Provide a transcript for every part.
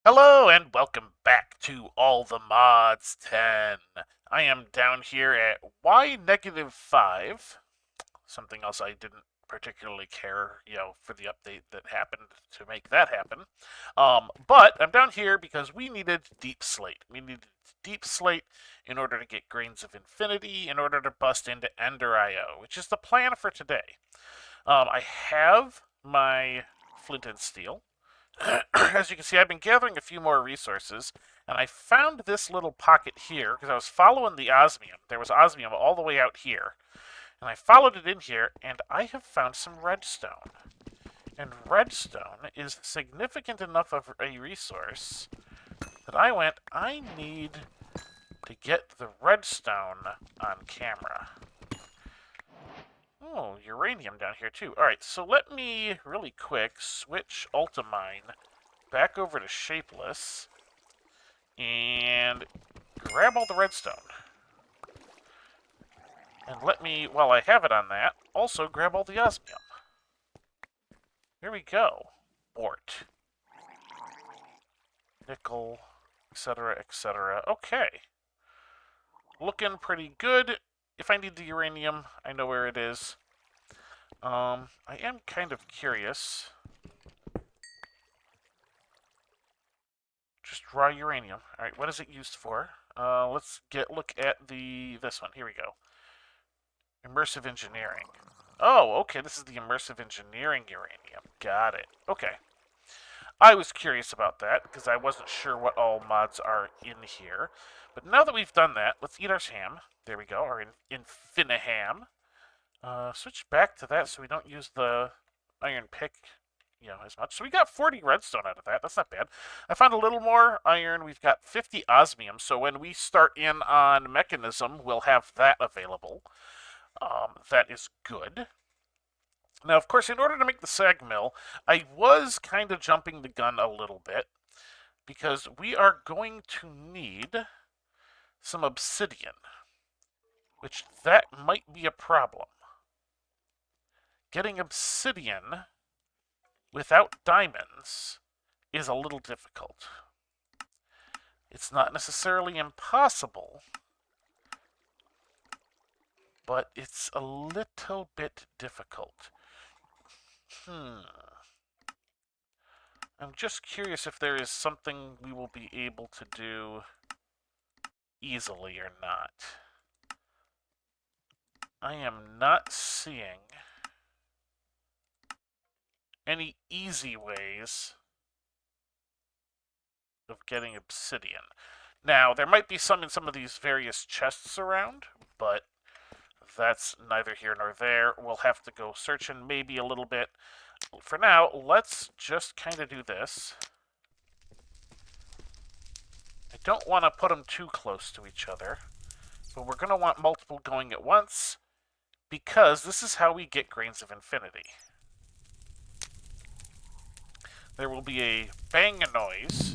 Hello and welcome back to All the Mods 10. I am down here at Y negative 5. Something else I didn't particularly care, for the update that happened to make that happen. But I'm down here because we needed Deep Slate. We needed Deep Slate in order to get Grains of Infinity, in order to bust into EnderIO, which is the plan for today. I have my Flint and Steel. As you can see, I've been gathering a few more resources, and I found this little pocket here because I was following the osmium. There was osmium all the way out here, and I followed it in here, and I have found some redstone. And redstone is significant enough of a resource that I need to get the redstone on camera. Oh, uranium down here too. Alright, so let me, really quick, switch Ultimine back over to Shapeless and grab all the redstone. And let me, while I have it on that, also grab all the osmium. Here we go. Ort. Nickel, etc., etc. Okay. Looking pretty good. If I need the uranium, I know where it is. I am kind of curious. Just raw uranium. All right, what is it used for? Let's look at this one. Here we go. Immersive engineering. Oh, okay. This is the immersive engineering uranium. Got it. Okay. I was curious about that because I wasn't sure what all mods are in here. But now that we've done that, let's eat our ham. There we go. Our Infiniham. Switch back to that so we don't use the iron pick, as much. So we got 40 redstone out of that. That's not bad. I found a little more iron. We've got 50 osmium. So when we start in on mechanism, we'll have that available. That is good. Now, of course, in order to make the sag mill, I was kind of jumping the gun a little bit because we are going to need some obsidian, which that might be a problem. Getting obsidian without diamonds is a little difficult. It's not necessarily impossible, but it's a little bit difficult. I'm just curious if there is something we will be able to do easily or not. I am not seeing any easy ways of getting obsidian. Now, there might be some in some of these various chests around, but that's neither here nor there. We'll have to go searching maybe a little bit. For now, let's just kind of do this. I don't want to put them too close to each other, but we're going to want multiple going at once because this is how we get Grains of Infinity. There will be a bang noise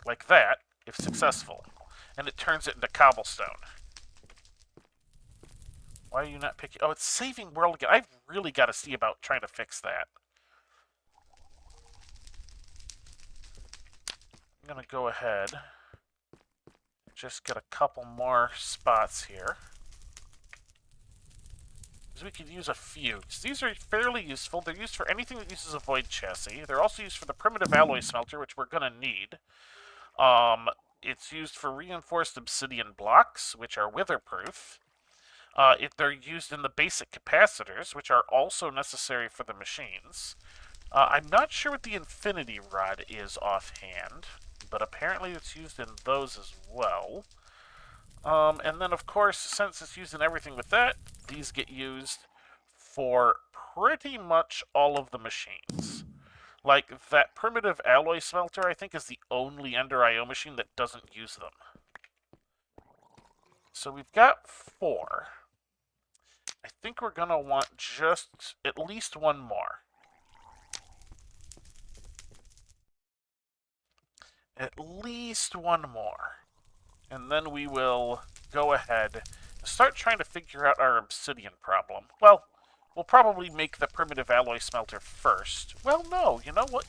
like that if successful, and it turns it into cobblestone. Why are you not picking? Oh, it's saving world again. I've really got to see about trying to fix that. I'm going to go ahead. Just get a couple more spots here. Because we could use a few. These are fairly useful. They're used for anything that uses a void chassis. They're also used for the primitive alloy smelter, which we're going to need. It's used for reinforced obsidian blocks, which are witherproof. They're used in the basic capacitors, which are also necessary for the machines. I'm not sure what the infinity rod is offhand, but apparently it's used in those as well. And then, of course, since it's used in everything with that, these get used for pretty much all of the machines. Like, that primitive alloy smelter, I think, is the only EnderIO machine that doesn't use them. So we've got 4. I think we're going to want just at least one more. At least one more. And then we will go ahead and start trying to figure out our obsidian problem. Well, we'll probably make the primitive alloy smelter first. Well, no, you know what?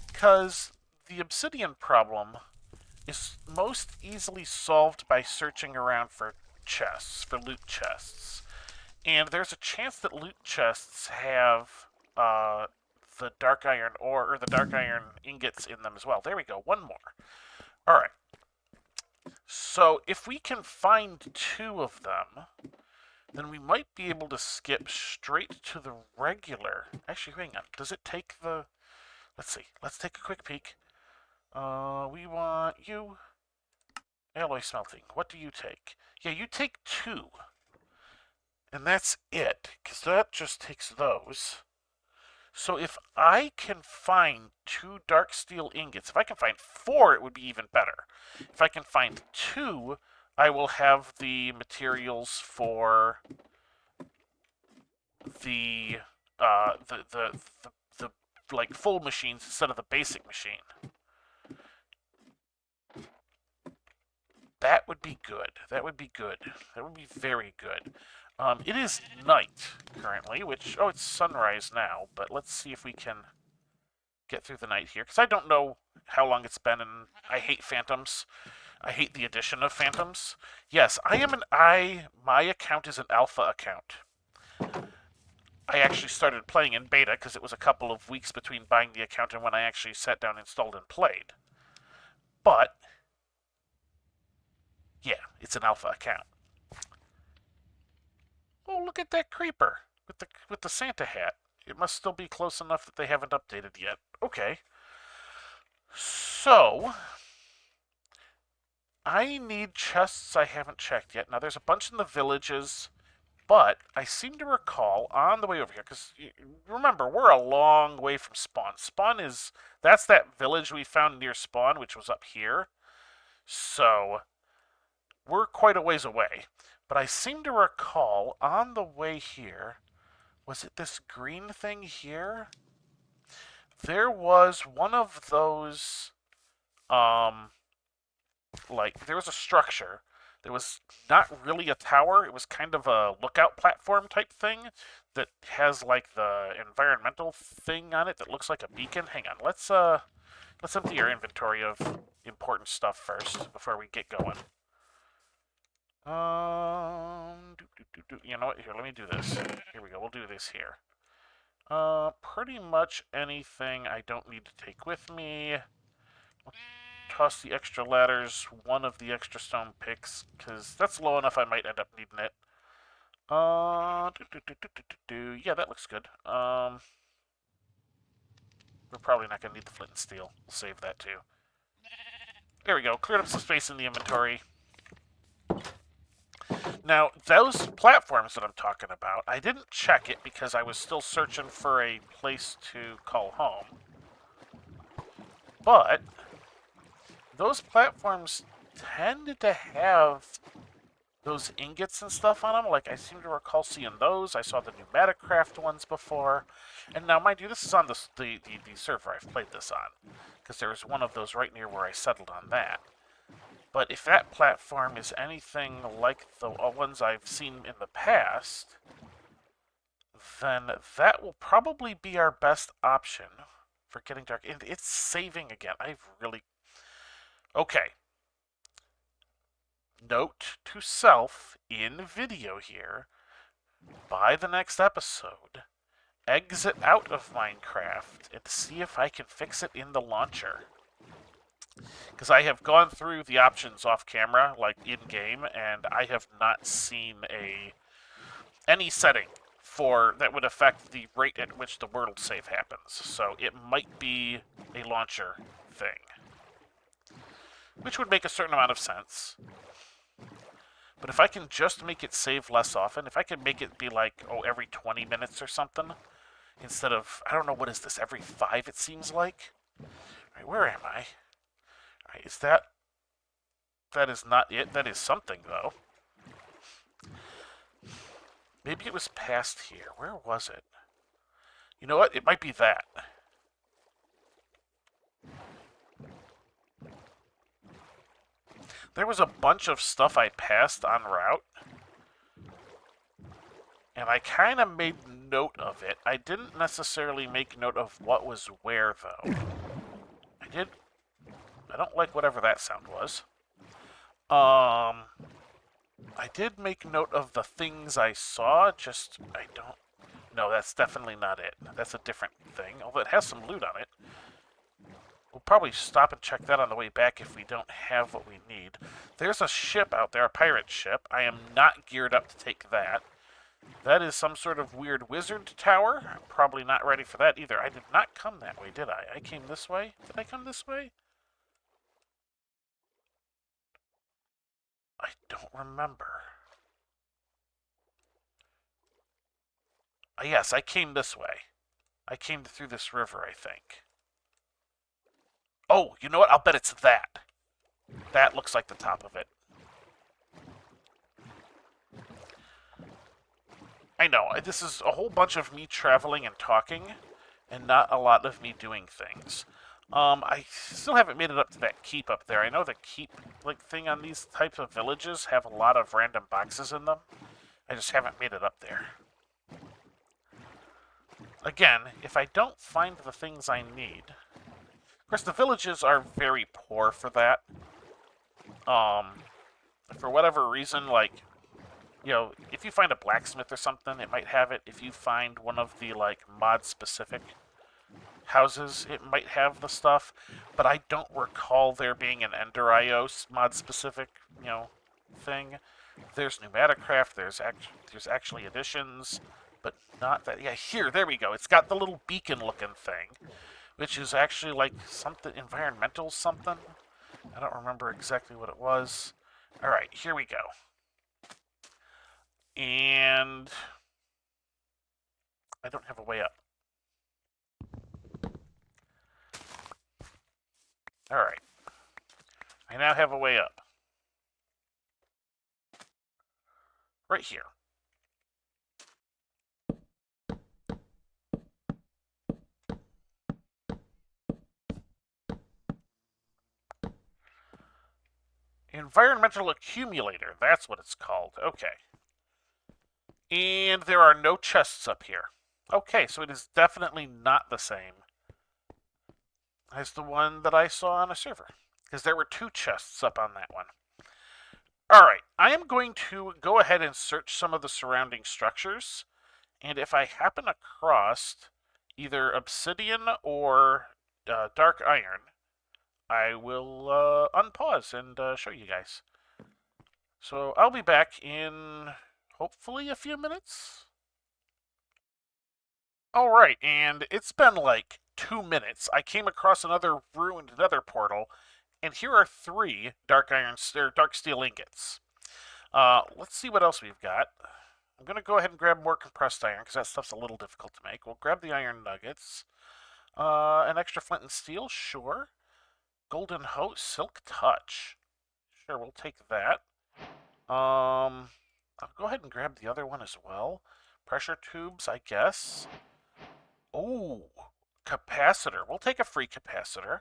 Because the obsidian problem is most easily solved by searching around for chests, for loot chests. And there's a chance that loot chests have the dark iron ore, or the dark iron ingots in them as well. There we go, one more. All right. So if we can find 2 of them, then we might be able to skip straight to the regular. Actually, hang on. Does it take the... Let's see. Let's take a quick peek. We want you. Alloy smelting. What do you take? Yeah, you take 2. And that's it, because that just takes those. So if I can find 2 dark steel ingots, if I can find 4, it would be even better. If I can find 2, I will have the materials for the the like full machines instead of the basic machine. That would be good. That would be good. That would be very good. It is night currently, which, oh, it's sunrise now, but let's see if we can get through the night here, because I don't know how long it's been, and I hate phantoms. I hate the addition of phantoms. Yes, my account is an alpha account. I actually started playing in beta because it was a couple of weeks between buying the account and when I actually sat down, installed, and played. But, yeah, it's an alpha account. Oh, look at that creeper with the Santa hat. It must still be close enough that they haven't updated yet. Okay. So, I need chests I haven't checked yet. Now, there's a bunch in the villages, but I seem to recall on the way over here, because remember, we're a long way from spawn. That's that village we found near spawn, which was up here. So, we're quite a ways away. But I seem to recall on the way here, was it this green thing here? There was one of those, there was a structure. There was not really a tower. It was kind of a lookout platform type thing that has like the environmental thing on it that looks like a beacon. Hang on, let's empty our inventory of important stuff first before we get going. You know what? Here, let me do this. Here we go. We'll do this here. Pretty much anything I don't need to take with me. I'll toss the extra ladders, one of the extra stone picks, because that's low enough I might end up needing it. Yeah, that looks good. We're probably not going to need the flint and steel. We'll save that too. There we go. Cleared up some space in the inventory. Now, those platforms that I'm talking about, I didn't check it because I was still searching for a place to call home. But those platforms tended to have those ingots and stuff on them. Like, I seem to recall seeing those. I saw the Pneumaticraft ones before. And now, mind you, this is on the server I've played this on, because there was one of those right near where I settled on that. But if that platform is anything like the ones I've seen in the past, then that will probably be our best option for getting dark. And it's saving again. Okay. Note to self in video here, by the next episode, exit out of Minecraft and see if I can fix it in the launcher. Because I have gone through the options off camera, like in-game, and I have not seen any setting for that would affect the rate at which the world save happens. So it might be a launcher thing, which would make a certain amount of sense. But if I can just make it save less often, if I can make it be like, every 20 minutes or something, instead of, I don't know, what is this, every 5 it seems like? All right, where am I? All right, that is not it. That is something, though. Maybe it was past here. Where was it? You know what? It might be that. There was a bunch of stuff I passed en route, and I kind of made note of it. I didn't necessarily make note of what was where, though. I did I don't like whatever that sound was. I did make note of the things I saw, just I don't... No, that's definitely not it. That's a different thing, although it has some loot on it. We'll probably stop and check that on the way back if we don't have what we need. There's a ship out there, a pirate ship. I am not geared up to take that. That is some sort of weird wizard tower. I'm probably not ready for that either. I did not come that way, did I? I came this way? Did I come this way? I don't remember. Yes, I came this way. I came through this river, I think. Oh, you know what? I'll bet it's that. That looks like the top of it. I know, this is a whole bunch of me traveling and talking, and not a lot of me doing things. I still haven't made it up to that keep up there. I know the keep thing on these types of villages have a lot of random boxes in them. I just haven't made it up there. Again, if I don't find the things I need... Of course, the villages are very poor for that. For whatever reason, like... You know, if you find a blacksmith or something, it might have it. If you find one of the, like, mod-specific houses, it might have the stuff. But I don't recall there being an EnderIO mod-specific, you know, thing. There's Pneumaticraft, there's actually additions, but not that. Yeah, here, there we go. It's got the little beacon-looking thing, which is actually, like, something, environmental something. I don't remember exactly what it was. Alright, here we go. And I don't have a way up. Alright. I now have a way up. Right here. Environmental accumulator, that's what it's called. Okay. And there are no chests up here. Okay, so it is definitely not the same as the one that I saw on a server. Because there were 2 chests up on that one. Alright, I am going to go ahead and search some of the surrounding structures. And if I happen across either obsidian or dark iron, I will unpause and show you guys. So I'll be back in hopefully a few minutes. Alright, and it's been like 2 minutes. I came across another ruined nether portal, and here are 3 dark steel ingots. Let's see what else we've got. I'm going to go ahead and grab more compressed iron, because that stuff's a little difficult to make. We'll grab the iron nuggets. An extra flint and steel, sure. Golden hoe, silk touch. Sure, we'll take that. I'll go ahead and grab the other one as well. Pressure tubes, I guess. Oh, capacitor. We'll take a free capacitor.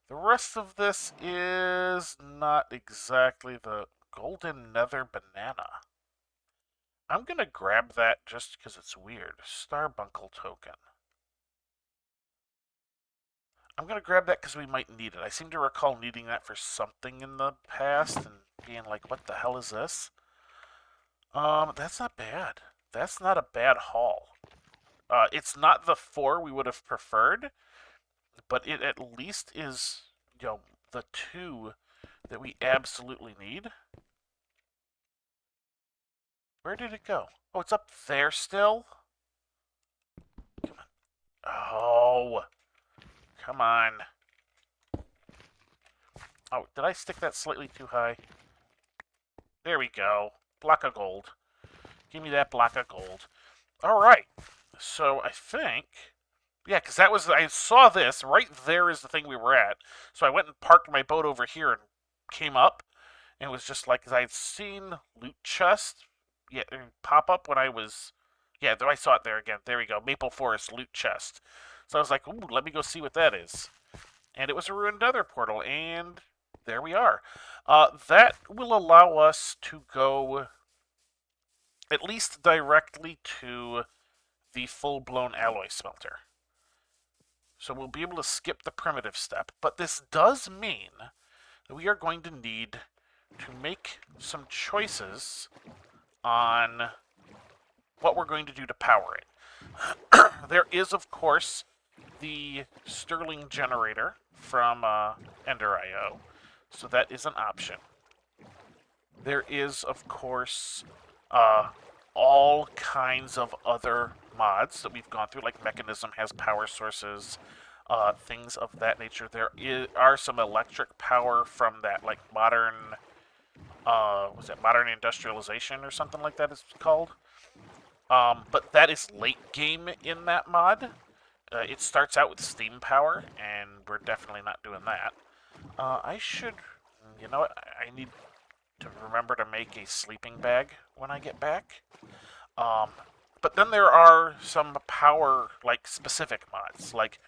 The rest of this is not exactly the golden nether banana. I'm going to grab that just because it's weird. Starbuncle token. I'm going to grab that because we might need it. I seem to recall needing that for something in the past and being like, what the hell is this? That's not bad. That's not a bad haul. It's not the 4 we would have preferred, but it at least is, you know, the 2 that we absolutely need. Where did it go? Oh, it's up there still? Come on. Oh. Come on. Oh, did I stick that slightly too high? There we go. Block of gold. Give me that block of gold. Alright. So I think... Yeah, because that was... I saw this. Right there is the thing we were at. So I went and parked my boat over here and came up. And it was just like... Because I had seen loot chest pop up when I was... Yeah, I saw it there again. There we go. Maple Forest loot chest. So I was like, ooh, let me go see what that is. And it was a ruined nether portal. And there we are. That will allow us to go at least directly to the full-blown alloy smelter. So we'll be able to skip the primitive step. But this does mean that we are going to need to make some choices on what we're going to do to power it. There is, of course, the Stirling generator from EnderIO, so that is an option. There is, of course, all kinds of other mods that we've gone through, like Mechanism has power sources, things of that nature. Are some electric power from that, like modern, was it modern industrialization or something like that it's called? But that is late game in that mod. It starts out with steam power, and we're definitely not doing that. I should, you know what, I need to remember to make a sleeping bag when I get back. But then there are some power, like, specific mods. Like,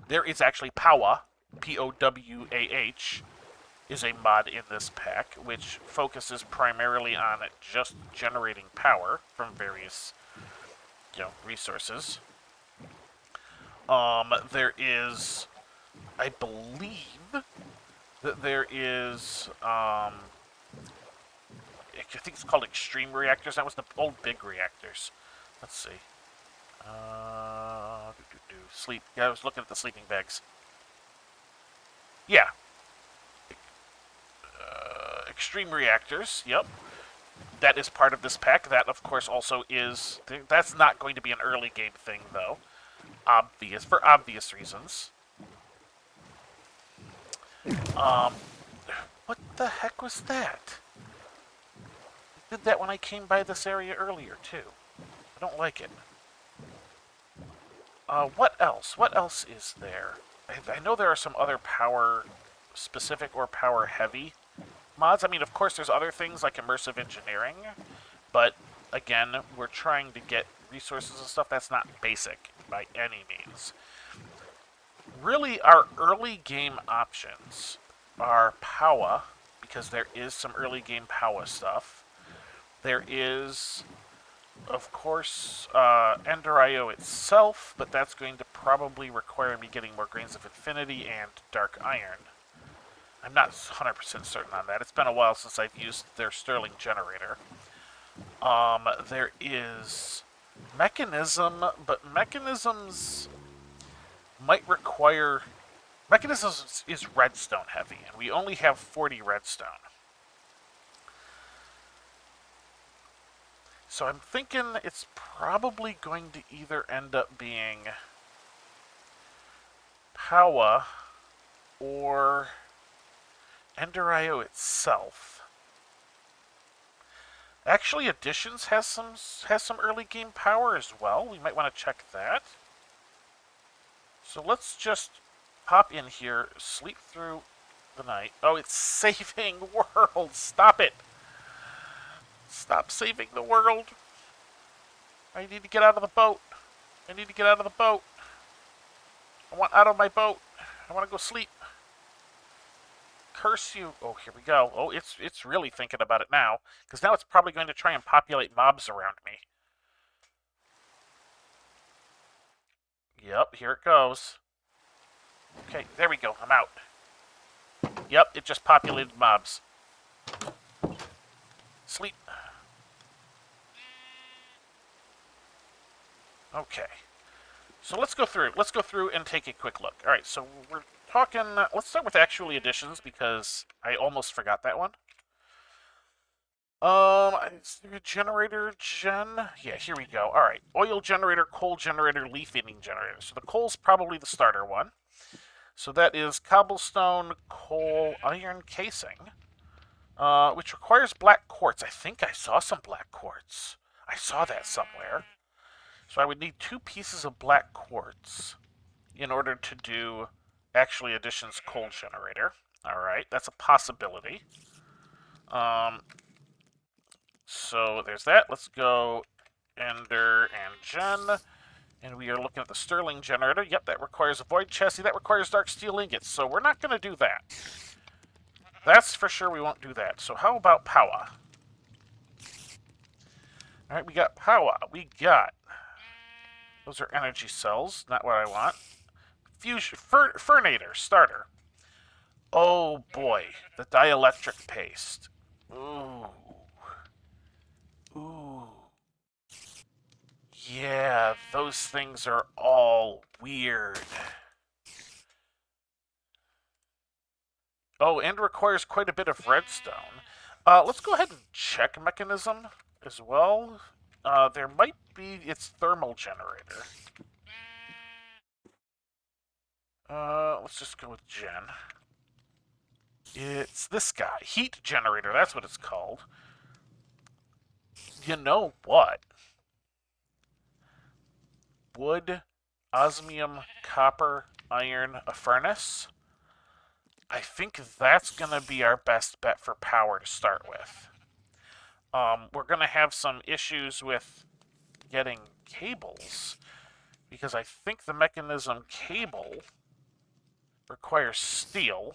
there is actually Powah, P-O-W-A-H, is a mod in this pack, which focuses primarily on just generating power from various, resources. There is, I believe, that there is, I think it's called extreme reactors. That was the old big reactors. Let's see. Sleep. Yeah, I was looking at the sleeping bags. Yeah. Extreme reactors. Yep. That is part of this pack. That, of course, also is... That's not going to be an early game thing, though. For obvious reasons. What the heck was that? I did that when I came by this area earlier, too. I don't like it. What else? What else is there? I know there are some other power-specific or power-heavy mods. I mean, of course, there's other things like immersive engineering, but, again, we're trying to get resources and stuff. That's not basic by any means. Really, our early game options are Powah, because there is some early game Powah stuff. There is, of course, EnderIO itself, but that's going to probably require me getting more Grains of Infinity and Dark Iron. I'm not 100% certain on that. It's been a while since I've used their Stirling generator. There is Mechanism, but Mechanisms might require... Mechanisms is redstone heavy, and we only have 40 redstone. So I'm thinking it's probably going to either end up being Powah or EnderIO itself. Actually, Additions has some early game power as well. We might want to check that. So let's just pop in here, sleep through the night. Oh, it's saving world. Stop it. Stop saving the world. I need to get out of the boat. I need to get out of the boat. I want out of my boat. I want to go sleep. Curse you. Oh, here we go. Oh, it's really thinking about it now. Because now it's probably going to try and populate mobs around me. Yep, here it goes. Okay, there we go. I'm out. Yep, it just populated mobs. Sleep. Okay. So let's go through. Let's go through and take a quick look. All right, so we're talking... let's start with actually additions, because I almost forgot that one. Generator gen? Yeah, here we go. All right. Oil generator, coal generator, leaf eating generator. So the coal's probably the starter one. So that is cobblestone, coal, iron casing, which requires black quartz. I think I saw some black quartz. I saw that somewhere. So I would need 2 pieces of black quartz in order to do actually Additions coal generator. All right, that's a possibility. So there's that. Let's go Ender and Gen. And we are looking at the Stirling generator. Yep, that requires a void chassis. That requires dark steel ingots. So we're not going to do that. That's for sure we won't do that. So how about Powah? All right, we got Powah. We got... Those are energy cells. Not what I want. Fusion Fernator starter. Oh boy, the dielectric paste. Ooh. Ooh. Yeah, those things are all weird. Oh, and requires quite a bit of redstone. Let's go ahead and check mechanism as well. There might be its thermal generator. Let's just go with Gen. It's this guy. Heat generator, that's what it's called. You know what? Wood, osmium, copper, iron, a furnace. I think that's going to be our best bet for power to start with. We're going to have some issues with getting cables, because I think the mechanism cable requires steel,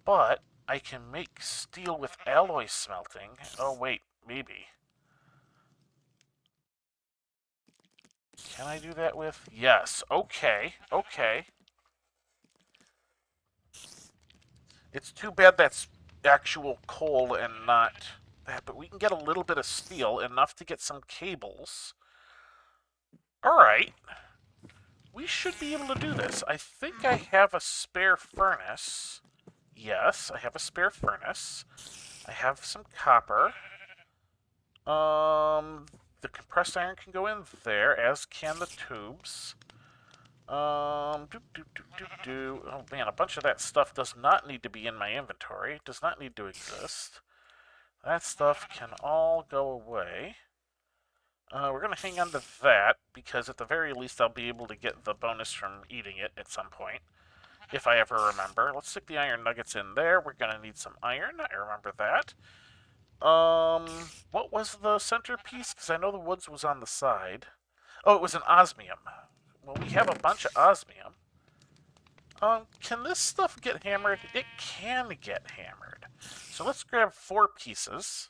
but I can make steel with alloy smelting. Oh, wait, maybe. Can I do that with? Yes. Okay. Okay. It's too bad that's actual coal and not that, but we can get a little bit of steel, enough to get some cables. Alright. We should be able to do this. I think I have a spare furnace. Yes, I have a spare furnace. I have some copper. The compressed iron can go in there, as can the tubes. Oh man, a bunch of that stuff does not need to be in my inventory. It does not need to exist. That stuff can all go away. We're going to hang on to that, because at the very least I'll be able to get the bonus from eating it at some point, if I ever remember. Let's stick the iron nuggets in there. We're going to need some iron. I remember that. What was the centerpiece? Because I know the woods was on the side. Oh, it was an osmium. Well, we have a bunch of osmium. Can this stuff get hammered? It can get hammered. So let's grab 4 pieces.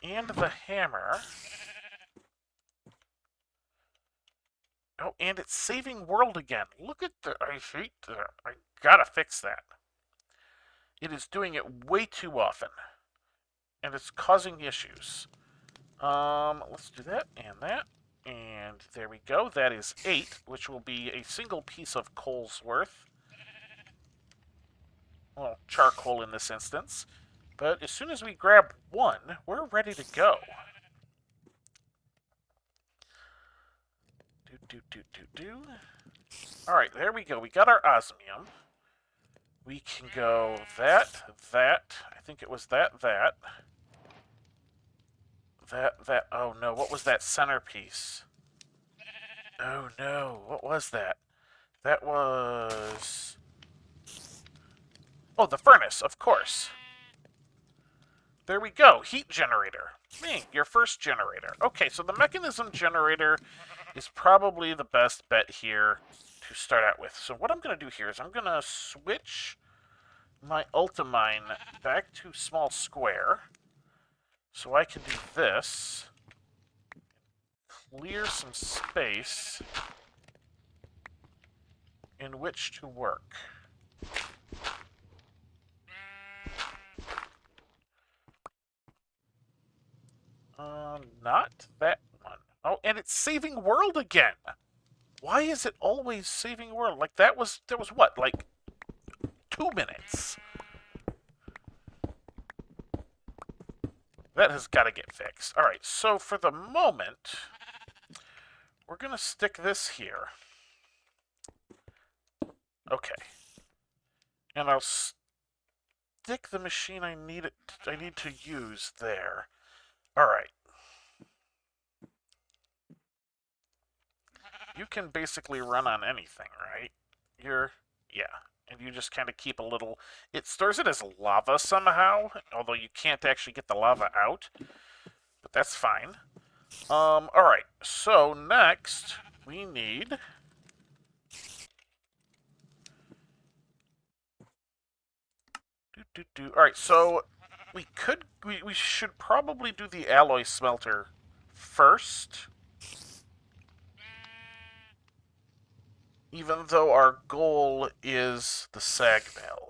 And the hammer. Oh, and it's saving world again. Look at the... I hate that. I gotta fix that. It is doing it way too often. And it's causing issues. Let's do that and that. And there we go. That is 8, which will be a single piece of coal's worth. Well, charcoal in this instance. But as soon as we grab 1, we're ready to go. Alright, there we go. We got our osmium. We can go that. I think it was that. Oh no, what was that centerpiece? Oh no, what was that? That was... Oh, the furnace, of course. There we go, heat generator. Me, your first generator. Okay, so the mechanism generator is probably the best bet here to start out with. So what I'm going to do here is I'm going to switch my Ultimine back to small square, so I can do this. Clear some space in which to work. Not that one. Oh, and it's saving world again. Why is it always saving world? Like that was what? Like 2 minutes. That has got to get fixed. All right, so for the moment, we're going to stick this here. Okay. And I'll stick the machine I need to use there. All right. You can basically run on anything, right? Yeah. And you just kind of keep a little... It stores it as lava somehow, although you can't actually get the lava out. But that's fine. Alright, so next we need... Alright, so we should probably do the alloy smelter first. even though our goal is the sag mill.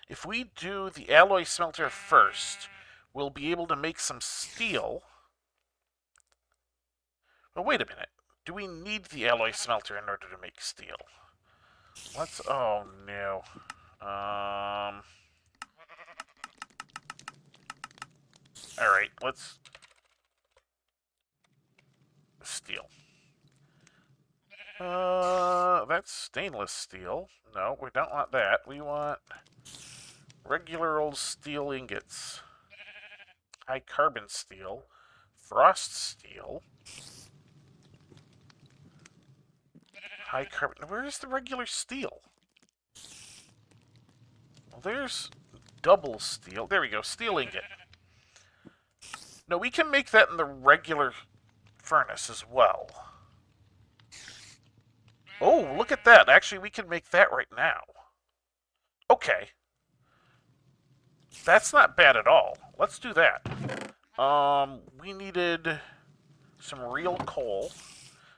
If we do the alloy smelter first, we'll be able to make some steel. But wait a minute. Do we need the alloy smelter in order to make steel? Let's... Oh, no. Alright, let's... Steel. That's stainless steel. No, we don't want that. We want regular old steel ingots. High carbon steel. Frost steel. High carbon... Where's the regular steel? Well, there's double steel. There we go, steel ingot. No, we can make that in the regular furnace as well. Oh, look at that. Actually, we can make that right now. Okay. That's not bad at all. Let's do that. We needed some real coal.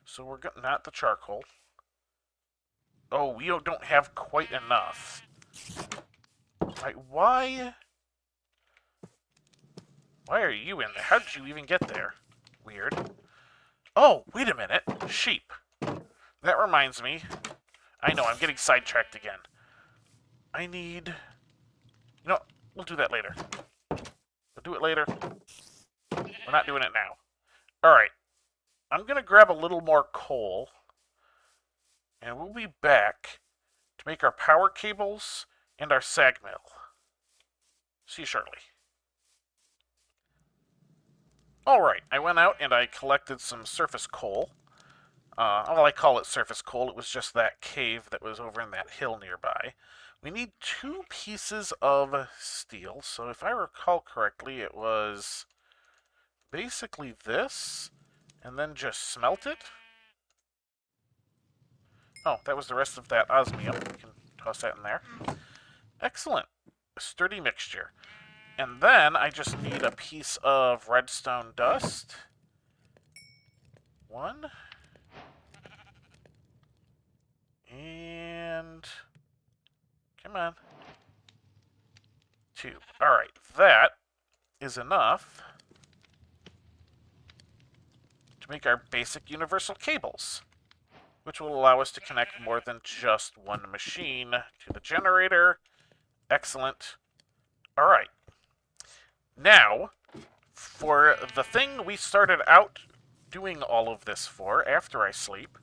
So we're not the charcoal. Oh, we don't have quite enough. Right, why are you in there? How did you even get there? Weird. Oh, wait a minute. Sheep. That reminds me. I know, I'm getting sidetracked again. I need... You know, we'll do that later. We'll do it later. We're not doing it now. Alright. I'm going to grab a little more coal. And we'll be back to make our power cables and our sag mill. See you shortly. Alright, I went out and I collected some surface coal. Well, I call it surface coal. It was just that cave that was over in that hill nearby. We need 2 pieces of steel. So if I recall correctly, it was basically this, and then just smelt it. Oh, that was the rest of that osmium. We can toss that in there. Excellent. A sturdy mixture. And then I just need a piece of redstone dust. 1. And... Come on. 2. Alright, that is enough to make our basic universal cables, which will allow us to connect more than just one machine to the generator. Excellent. Alright. Now, for the thing we started out doing all of this for after I sleep,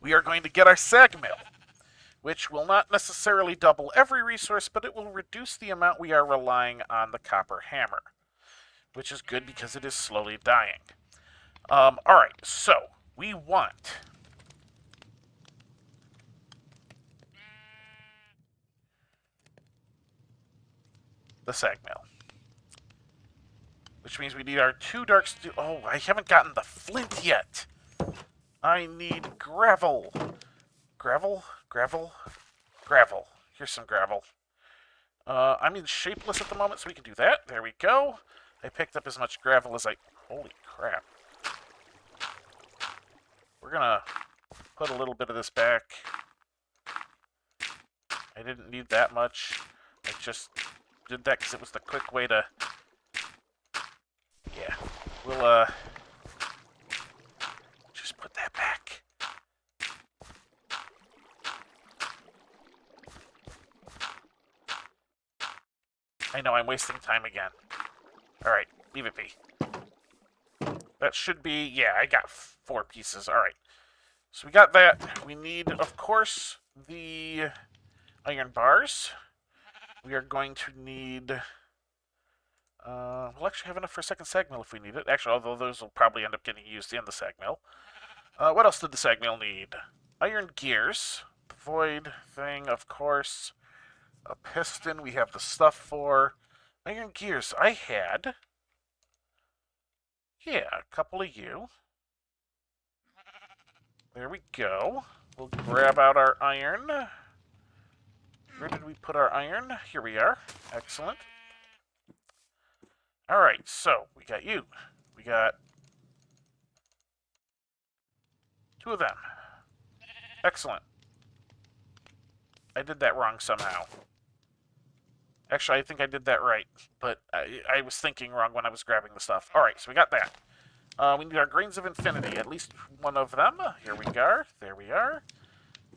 we are going to get our sag mill, which will not necessarily double every resource, but it will reduce the amount we are relying on the copper hammer, which is good because it is slowly dying. Alright, so we want the sag mill, which means we need our 2 dark steel. Oh, I haven't gotten the flint yet. I need gravel. Gravel, gravel, gravel. Here's some gravel. I'm in shapeless at the moment, so we can do that. There we go. I picked up as much gravel as I... Holy crap. We're gonna put a little bit of this back. I didn't need that much. I just did that because it was the quick way to... Yeah. We'll, just put that back. I know, I'm wasting time again. Alright, leave it be. That should be... Yeah, I got 4 pieces. Alright. So we got that. We need, of course, the iron bars. We are going to need... we'll actually have enough for a second sag mill if we need it. Actually, although those will probably end up getting used in the sag mill. What else did the sag mill need? Iron gears. The void thing, of course. A piston we have the stuff for. Iron gears. I had... Yeah, a couple of you. There we go. We'll grab out our iron. Where did we put our iron? Here we are. Excellent. Alright, so we got you. We got 2 of them. Excellent. I did that wrong somehow. Actually, I think I did that right, but I was thinking wrong when I was grabbing the stuff. Alright, so we got that. We need our Grains of Infinity, at least one of them. Here we go. There we are.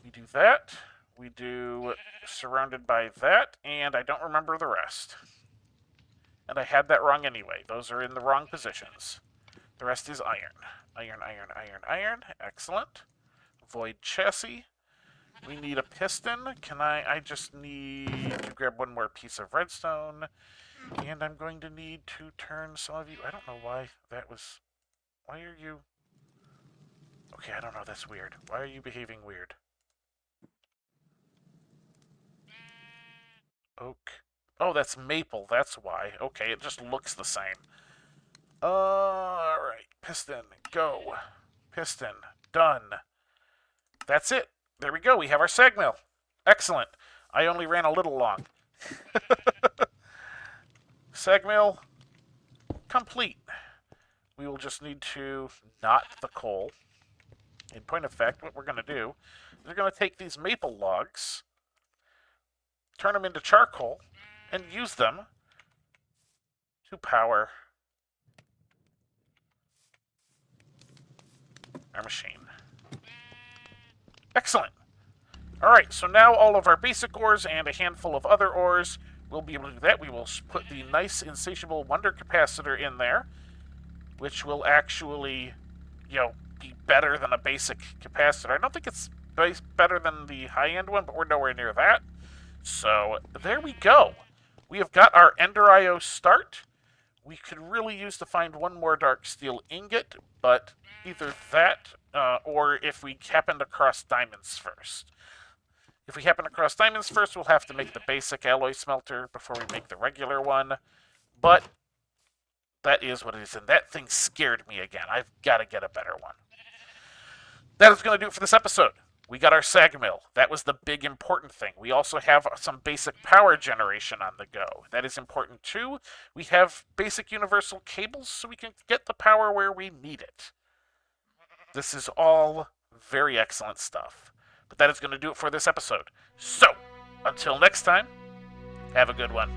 We do that. We do Surrounded by that, and I don't remember the rest. And I had that wrong anyway. Those are in the wrong positions. The rest is iron. Iron, iron, iron, iron. Excellent. Void chassis. We need a piston. I just need to grab one more piece of redstone. And I'm going to need to turn some of you... I don't know why that was... Why are you... Okay, I don't know. That's weird. Why are you behaving weird? Oak. Oh, that's maple. That's why. Okay, it just looks the same. Alright. Piston. Go. Piston. Done. That's it. There we go. We have our sag mill. Excellent. I only ran a little long. Sag mill complete. We will just need to knot the coal. In point of fact, what we're going to do is we're going to take these maple logs, turn them into charcoal, and use them to power our machine. Excellent. Alright, so now all of our basic ores and a handful of other ores, we'll be able to do that. We will put the nice insatiable wonder capacitor in there, which will actually, be better than a basic capacitor. I don't think it's better than the high-end one, but we're nowhere near that. So, there we go. We have got our EnderIO start. We could really use to find one more dark steel ingot, but either that, or if we happened across diamonds first. If we happen across diamonds first, we'll have to make the basic alloy smelter before we make the regular one. But that is what it is, and that thing scared me again. I've got to get a better one. That is going to do it for this episode. We got our sag mill. That was the big important thing. We also have some basic power generation on the go. That is important too. We have basic universal cables so we can get the power where we need it. This is all very excellent stuff. But that is going to do it for this episode. So, until next time, have a good one.